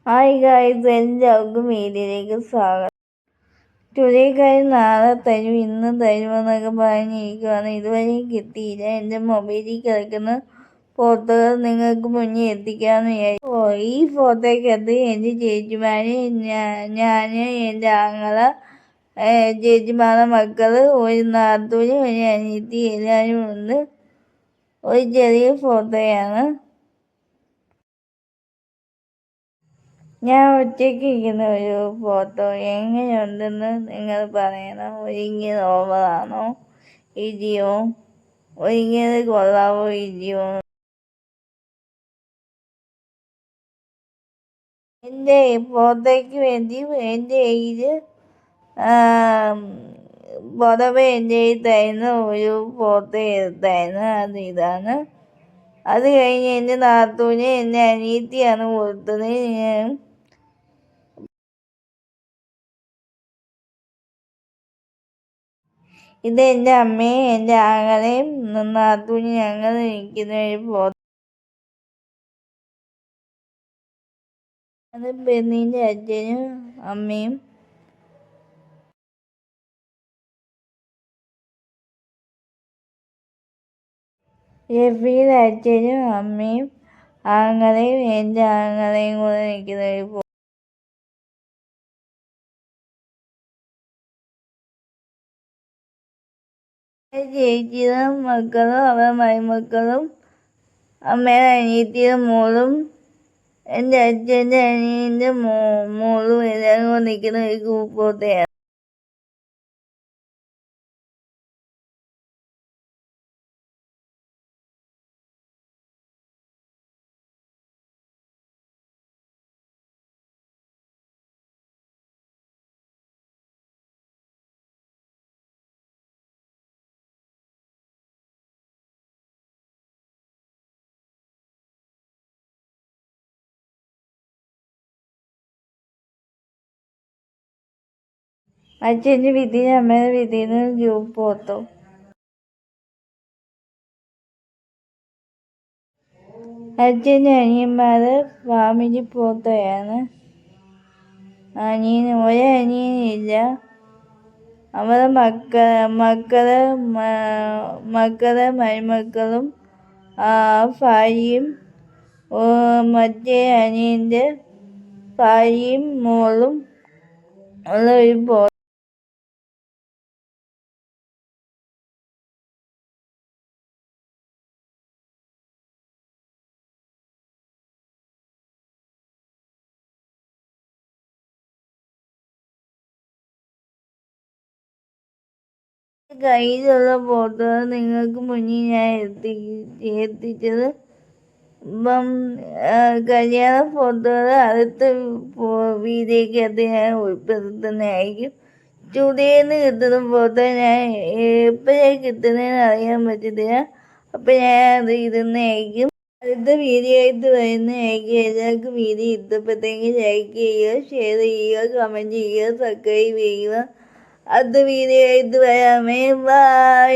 Hi guys, എല്ലാവർക്കും വീഡിയോയിലേക്ക് സ്വാഗതം. ടുഡേ കാര്യം നാളെ തരും, ഇന്ന് തരുമെന്നൊക്കെ പറഞ്ഞിരിക്കുവാണ്. ഇതുവരെയും കിട്ടിയില്ല. എൻ്റെ മൊബൈലിൽ കിടക്കുന്ന ഫോട്ടോകൾ നിങ്ങൾക്ക് മുന്നിൽ എത്തിക്കാമെന്ന് വിചാരിച്ചു. ഈ ഫോട്ടോയ്ക്കകത്ത് എൻ്റെ ചേച്ചിമാര്, ഞാൻ, എൻ്റെ ആങ്ങള, ചേച്ചിമാരുടെ മക്കള്, ഒരു നാത്തൂന്, ഒരു അനിയത്തി, എല്ലാവരും ഉണ്ട്. ഒരു ചെറിയ ഫോട്ടോയാണ്. ഞാൻ ഒറ്റയ്ക്ക് ഇരിക്കുന്ന ഒരു ഫോട്ടോ എങ്ങനെയുണ്ടെന്ന് നിങ്ങൾ പറയണം. ഒരുങ്ങിയത് ഓവറാണോ ഇല്ലയോ, ഒരുങ്ങിയത് കൊള്ളാവോ ഇല്ലയോ? എൻ്റെ ഫോട്ടോയ്ക്ക് വേണ്ടി എൻ്റെ കയ്യിൽ പുറമെ എൻ്റെ കയ്യിൽ തരുന്ന ഒരു ഫോട്ടോ എടുത്തായിരുന്നു. അത് ഇതാണ്. അത് കഴിഞ്ഞ് എൻ്റെ നാത്തൂന്, എൻ്റെ അനിയത്തിയാണ് കൊടുത്തത്. ഇത് എൻ്റെ അമ്മയും എൻ്റെ ആങ്ങളെയും നാത്തൂനും ഞങ്ങൾ നിൽക്കുന്ന ഒരു ഫോട്ടോ. അത് പെണ്ണിൻ്റെ അച്ഛനും അമ്മയും. രഫിയുടെ അച്ഛനും അമ്മയും ആങ്ങളെയും എൻ്റെ ആങ്ങളെയും കൂടെ നിൽക്കുന്ന ഒരു ഫോട്ടോ. ചേച്ചിയുടെ മക്കളും അവരുടെ മരുമക്കളും അമ്മയുടെ അനിയത്തിയുടെ മോളും എൻ്റെ അച്ഛൻ്റെ അനിയൻ്റെ മോളും എല്ലാവരും കൂടെ നിൽക്കുന്ന ഒരു ഗ്രൂപ്പ് ഫോട്ടോയാണ്. അച്ഛൻ്റെ വീട്ടിൽ അമ്മയുടെ വീട്ടിൽ നിന്ന് ഗ്രൂപ്പ് ഫോട്ടോ. അച്ഛൻ്റെ അനിയന്മാരുടെ ഫാമിലി ഫോട്ടോയാണ്. ഒരനിയനില്ല. അവരുടെ മക്കളെ മരുമക്കളും ഭാര്യയും മറ്റേ അനിയൻ്റെ ഭാര്യയും മോളും ഉള്ള ഒരു ഫോട്ടോ. കയ്യിലുള്ള ഫോട്ടോകൾ നിങ്ങൾക്ക് മുന്നിൽ ഞാൻ എത്തിച്ചത്. ഇപ്പം കല്യാണ ഫോട്ടോകൾ അടുത്ത വീഡിയോക്കകത്ത് ഞാൻ ഉൾപ്പെടുത്തുന്നതായിരിക്കും. സ്റ്റുഡിയോന്ന് കിട്ടുന്ന ഫോട്ടോ ഞാൻ എപ്പോഴാണ് കിട്ടുന്നതെന്ന് അറിയാൻ പറ്റത്തില്ല. അപ്പം ഞാൻ അത് ഇടുന്നതായിരിക്കും. അടുത്ത വീഡിയോ ആയിട്ട് വരുന്നതായിരിക്കും. എല്ലാവർക്കും വീഡിയോ ഇഷ്ടപ്പെട്ടെങ്കിൽ ലൈക്ക് ചെയ്യുക, ഷെയർ ചെയ്യുക, കമൻറ്റ് ചെയ്യുക, സബ്സ്ക്രൈബ് ചെയ്യുക. അടുത്ത വീഡിയോ ആയിട്ട് വരാമേ. ബൈ.